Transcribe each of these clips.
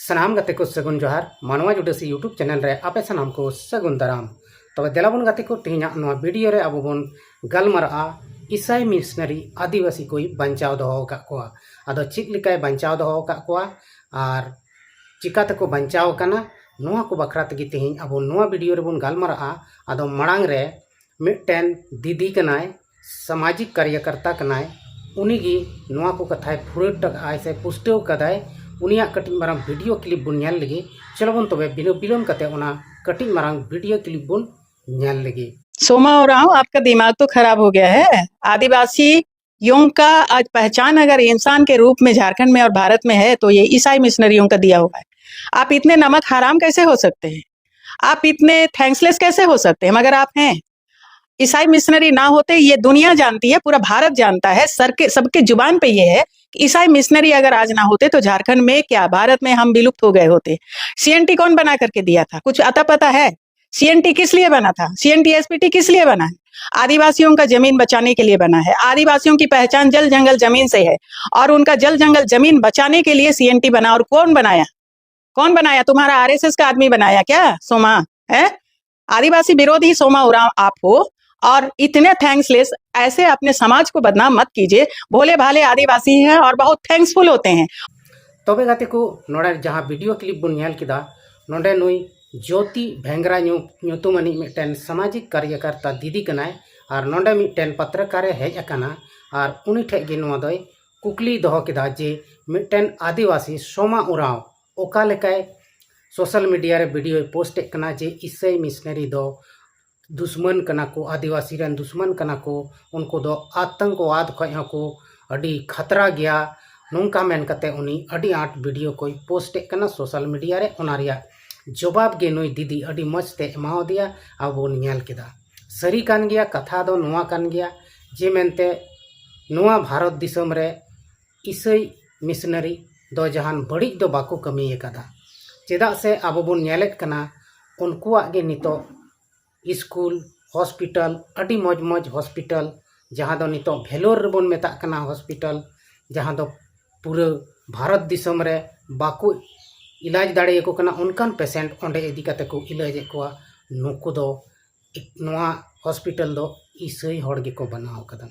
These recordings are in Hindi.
सनाम गते को सगुन जोहार मानवा जुडसी यूट्यूब चैनल रे आपे सनाम को सगुन दाराम तब देलाबन गते को तेहना वीडियो रे अब बन गलमारा ईसाई मिशनरी आदिवासी कोई बचाव दो का अदो चिक लिकाय बचाव दो का और चिका तको बचाव कना नोआ को बखरा तगी तेहन अब नोआ वीडियो रे बन गलमारा अदो मड़ांग रे मिटन दीदी कनाय सामाजिक कार्यकर्ता कनाय उनीगी नोआ को कथाय फुरट आय से पुष्टव कदाय उनिया कटिंग मारंग वीडियो क्लिप बुन ᱧᱮᱞ लगी चलो बन तबे बिनो बिलोम कते ओना कटिंग मारंग वीडियो क्लिप बुन ᱧᱮᱞ लगी। सोमा उरांव, आपका दिमाग तो खराब हो गया है। आदिवासी यों का आज पहचान अगर इंसान के रूप में झारखंड में और भारत में है तो ये ईसाई मिशनरियों का दिया हुआ है। आप इतने नमक हराम कैसे हो सकते हैं? आप इतने थैंक्सलेस कैसे हो सकते हैं? मगर आप हैं। ईसाई मिशनरी ना होते ये दुनिया जानती है, पूरा भारत जानता है, सबके जुबान पे ये है कि ईसाई मिशनरी अगर आज ना होते तो झारखंड में क्या भारत में हम विलुप्त हो गए होते। सीएनटी कौन बना करके दिया था? कुछ अता पता है? सीएनटी किस लिए बना था? सीएनटी एसपीटी किस लिए बना है? आदिवासियों का जमीन बचाने के लिए बना है। आदिवासियों की पहचान जल जंगल जमीन से है और उनका जल जंगल जमीन बचाने के लिए सीएनटी बना। और कौन बनाया? कौन बनाया? तुम्हारा आरएसएस का आदमी बनाया क्या सोमा? है आदिवासी विरोधी सोमा उरांव आप हो और इतने थैंक्सलेस। ऐसे अपने समाज को बदनाम मत कीजिए। भोले भाले आदिवासी हैं और बहुत थैंक्सफुल होते हैं। तबे गाते को नोडे जहां वीडियो क्लिप बुन ᱧᱮᱞ किदा नोडे नुई ज्योति भेंगरा ᱧᱩᱛᱩᱢᱟᱱᱤ मिटन सामाजिक कार्यकर्ता दीदी कनाय और नोडे मिटन पत्रकार हेज अकाना और उनी ठे गे नोआ दोय कुकली दहो किदा जे मिटन आदिवासी सोमा उरांव ओका लेकाय सोशल मीडिया रे वीडियो पोस्ट कना जे ईसाई मिशनरी दो दुश्मन कना को, आदिवासी रन दुश्मन कना को, उनको दो आतंकवाद खय को अडी खतरा गया नोंका मेन कते उनी अडी आट वीडियो कोई पोस्ट कना सोशल मीडिया रे ओनारिया जवाब गे नुई दीदी अडी मजते एमाव दिया अब बोन ᱧᱮᱞ किदा। सरी कान गया कथा दो नोआ कान गया जे मेनते नोआ भारत दिसम रे ईसाई मिशनरी दो जहान बड़ी दो बाको कमी कदा चेदा से अब बोन ᱧᱮᱞᱮᱫ कना उनकुआ गे नितो स्कूल हॉस्पिटल अडी मज मज हॉस्पिटल जहाँ दो नितो भेलोर बोन मेता कना हॉस्पिटल जहाँ दो पूरे भारत दिसम रे बाको इलाज दाड़े को कना उनकान पेशेंट ओंडे इदी कते को इलाज को नुकु दो नोआ हॉस्पिटल दो ईसाई हॉड़ गे को बनाव कदा।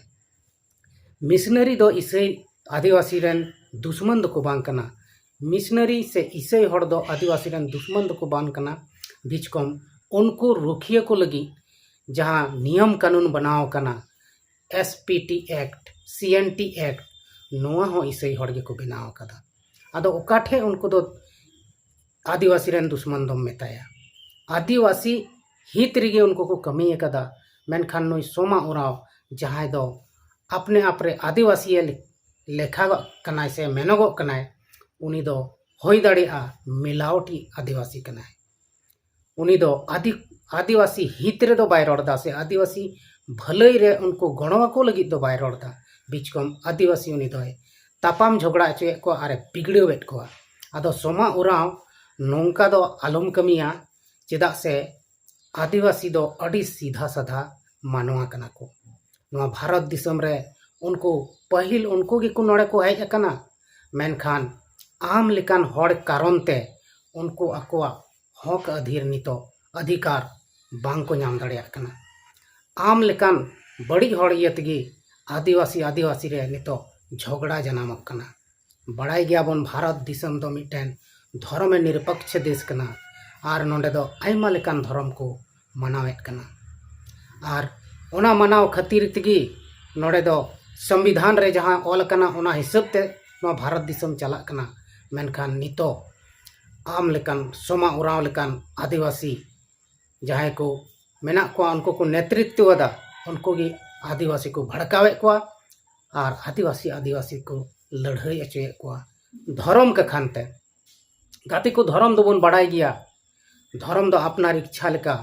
मिशनरी दो ईसाई आदिवासी रन दुश्मन दो को बांग कना। मिशनरी से ईसाई हॉड़ दो आदिवासी रन दुश्मन दो को बांग कना। बीच कम उनको रुखिया को लगी जहाँ नियम कानून बनाव कना एसपीटी एक्ट सीएनटी एक्ट नोआ हो ईसाई हॉड़ गे को बनाव कदा। अदो ओकाठे उनको दो आदिवासी रन दुश्मन दो मेताया आदिवासी हित रिगे उनको को कमी कदा। मेनखान नुई सोमा उरांव जहाँ दो अपने आपरे आदिवासी लेखा कनाय से मेनोगो कनाय उनी दो होई दाड़ेआ मिलावटी आदिवासी कनाय। उनी दो आदिवासी हित रे दो बाय रोड़दा से आदिवासी भलई रे उनको गणवा को लगी दो बाय रोड़दा। बीचकम आदिवासी उनी दो तापाम झगड़ा अचुए को आरे बिगड़ेवेट को। अदो सोमा उरांव नोंका दो आलम कमिया चेदा से आदिवासी दो अड़ी सीधा साधा मानवा कना को। नोआ भारत दिसम रे उनको पहिल उनको गे को नोड़े को हेज अकना मेनखान आम लेकान हॉड़ कारण ते उनको अकोआ हक अधीर नितो अधिकार बांग को नाम दाड़िया कना। आम लेकान बड़ी हॉड़ इयतगी आदिवासी रे नितो झगड़ा जनामक कना। बड़ाई गया बन भारत दिसम दो मिटन धर्म निरपेक्ष देश कना और नोंडे दो आइमा लेकान धर्म को मनावेत कना। और ओना मनाव खातिर तगी नोंडे दो संविधान रे जहाँ ऑल कना ओना हिसाब ते नोआ भारत दिसम चला कना। मेनखान नितो आम लेकान सोमा उरांव लेकान आदिवासी जहाँ को मेना को उनको को नेतृत्व अदा उनको की आदिवासी को भड़कावे को और आदिवासी को लड़ाई अचुए को धर्म के खानते गाते को धर्म दो बन बड़ाई गया। धर्म दो अपना इच्छा लेका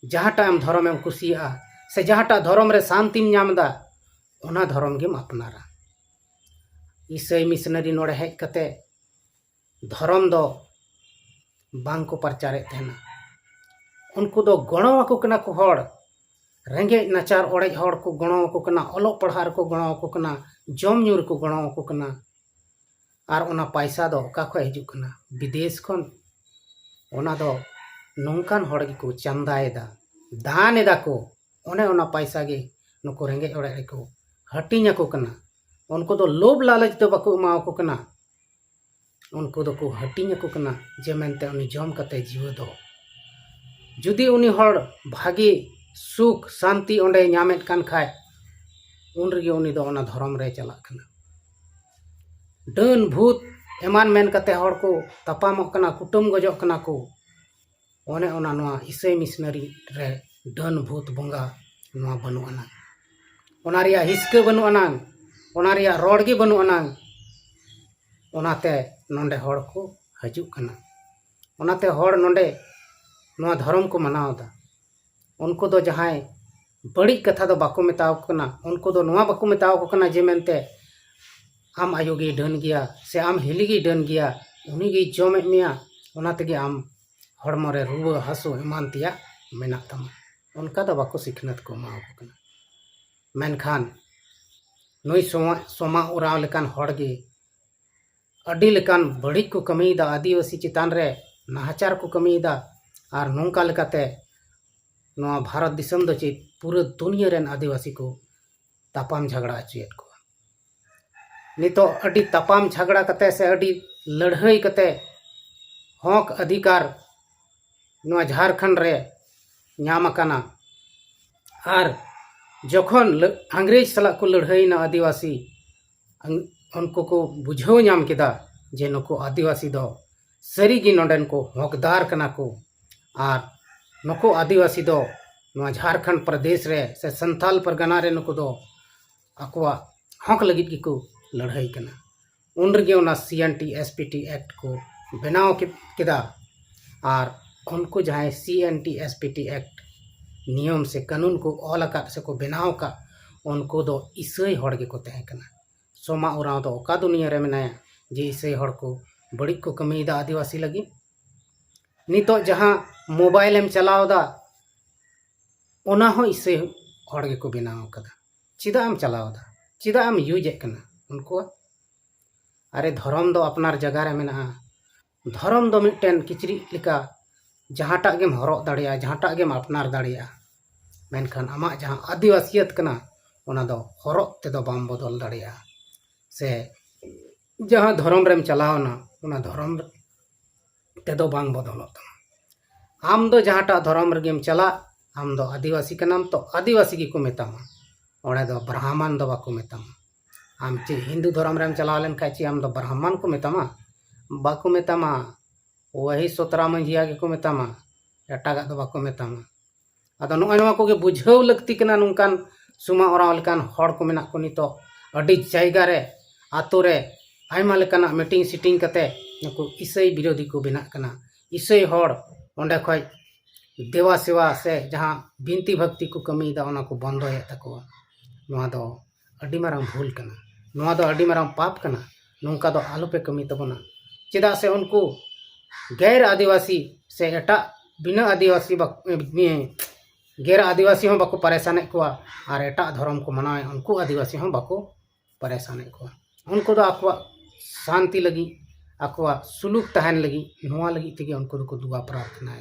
जहाँ टाइम धर्म में कुसिया से जहाँ टा धर्म रे शांतिम नामदा ओना धर्म गेम अपनारा। ईसाई मिशनरी नोड़े हेज कते धर्म दो बांग को प्रचारे तेना। उनको दो गणवा को कना को हॉड़ रेंगे नाचार ओड़ेज हॉड़ को गणवा को कना, ओलोग पढ़ार को गणवा को कना, जम ᱧᱩ को गणवा को कना। और ओना पैसा दो ओका खो हिजुग कना विदेश खन ओना दो नौकान हड़ गे को चंदाएदा दान एदा को ओने ओना पैसा गे नुको रेंगे ओड़े को हटिंग को कना उनको दो लोभ लालच दो बाको एमाव को कना उनको दो को हटिंग को कना जे मेनते उनी जम कते जीव दो जुदी उनी हड़ भागी सुख शांति ओंडे ᱧᱟᱢᱮᱫ कान खाय उन रेगे उनी दो ओना धर्म रे चला कना डन भूत एमान मेन कते हड़ को तपामोग कना कुटुम गजोग कना को ओने ओना नोआ ईसाई मिशनरी रे डन भूत बोंगा नोआ बनु अना ओना रिया हिस्के बनु अना ओना रिया रोड गे बनु अना ओनाते नोंडे हड़ को हजुग कना ओनाते हड़ नोंडे नोआ धर्म को मनावदा उनको दो जहां बड़ी कथा दो बाको मेताव कना उनको दो नोआ बाको मेताव कना जे मेनते आम आयोगी डन गया से आम हिलीगी डन गया उनी गे जमे मिया ओना तेगे आम हड़मो रे रुवा हासु एमान तिया मेना तमा उनका दो बाको सिखनत को माव कना मेनखान नुई सोमा उराव लेकान हड़ गे अडी लेकान बड़ी को कमीदा आदिवासी चितान रे नाहचार को कमीदा और नौका लेकाते नोआ भारत दिसम दो चे पूरा दुनिया रेन आदिवासी को तापाम झगड़ा अचुएत को नितो अडी तापाम झगड़ा कते से अडी लड़ाई कते हक अधिकार नोआ झारखंड रे ᱧᱟᱢ आकाना और जखन अंग्रेज सला को लड़ाई ना आदिवासी उनको को बुझाव ᱧᱟᱢ केदा जे नुको आदिवासी दो सरीगी नोंडेन को हकदार कना को और नुको आदिवासी दो नोआ झारखंड प्रदेश रे से संथाल परगना रे नुको दो अकवा हक लगित की को लड़ाई कना उन रेगे ओना CNT SPT एक्ट को बनाव केदा और उनको जहाँ CNT SPT एक्ट नियम से कानून को ऑल अकाद से को बनाव का उनको दो ईसाई हड़ गे को तहे कना सोमा उराव दो ओका दुनिया रे मेनाया जे ईसाई हड़ को बड़ी को कमीदा आदिवासी लगी नितो जहाँ मोबाइल एम चलावदा ओना हो ईसाई हड़ गे को बनाव कदा चिदा आम चलावदा चिदा आम यूज कना उनको अरे धर्म दो अपनार जगह रे मेना धर्म दो मिटन किचरी लिका जहाँटा गेम हरक दाड़िया जहाँटा गेम अपनार दाड़िया मेनखान आमा जहाँ आदिवासियत कना ओना दो हरक तेदो बाम बदल दाड़िया से जहाँ धर्म रेम चलावना ओना धर्म तेदो बांग बदलत तमा आम दो जहाँटा धर्म रेगेम चला आम दो आदिवासी कनाम तो आदिवासी की को मेतामा ओड़े दो ब्राह्मण दो बाको मेतामा आम चे हिंदू धर्म रेम चलाव लेन खाची आम दो ब्राह्मण को मेतामा बाको मेतामा वही 17 मंझिया के को मेतामा एटागा दो बाको मेतामा अदो नोय नोवा को गे बुझाव लगती कना नुंकान सुमा ओराव लेकान हड़ को मेना को नितो अडी जायगा रे आतो रे आयमा लेकाना मीटिंग सीटिंग कते नुको ईसाई विरोधी को बेना कना ईसाई हड़ ओंडे खय देवा सेवा से जहाँ बिनती भक्ति को कमीदा ओना को बंदोय तको नोआ दो अडी मारांग भूल कना नोआ दो अडी मारांग पाप कना नुंका दो आलू पे कमी तबना चेदा से उनको गैर आदिवासी से एटा बिना आदिवासी गैर आदिवासी हों बाको परेशान को और एटा धर्म को मनाए उनको आदिवासी हों बाको परेशान को उनको दो आकवा शांति लगी आकवा सुलूक तहन लगी नोआ लगी तेगे उनको दो दुआ प्रार्थना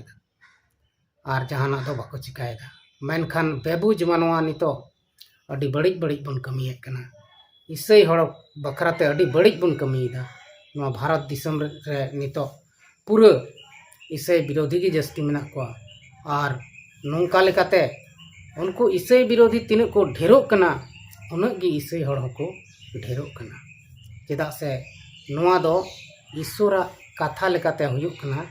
और जहाना दो बाको चिकायदा मेनखान बेबुज मानवा नितो अडी बड़िज बड़िज बन कमिए कना ईसाई हड़ बखराते अडी बड़िज बन कमियदा नोआ भारत दिसम रे नितो पूरा ईसाई विरोधी की जस्ती मेना को और नौका लेकाते उनको ईसाई विरोधी तीन को ढेरोग कना उनग गी ईसाई हड़ को ढेरोग कना चेदा से नोआ दो ईश्वरा कथा लेकाते हुयुग कना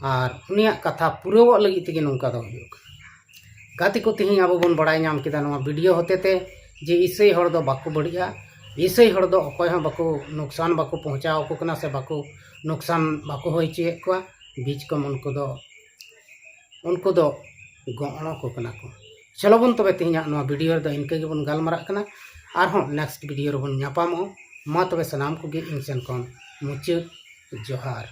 और उनिया कथा पूराव लगी तेगे नौका दो हुयुग कना गाती को तिहिं आबो बन बड़ाय ᱧᱟᱢ केदा नोआ वीडियो होतेते जे ईसाई हड़ दो बाको बढ़िया ईसाई हड़ दो अकय हों बाको नुकसान बाको पहुंचाव को कना से बाको नुकसान बाको होय चेक को बीच कम उनको दो गणो को कना को चलो बन तबे तिहिं नोआ वीडियो दो इनके गे बन गालमारा कना और हों नेक्स्ट वीडियो रे बन ᱧᱟᱯᱟᱢᱚᱜ मा तबे सनाम को गे इन सेन कोन मुचाद जोहार।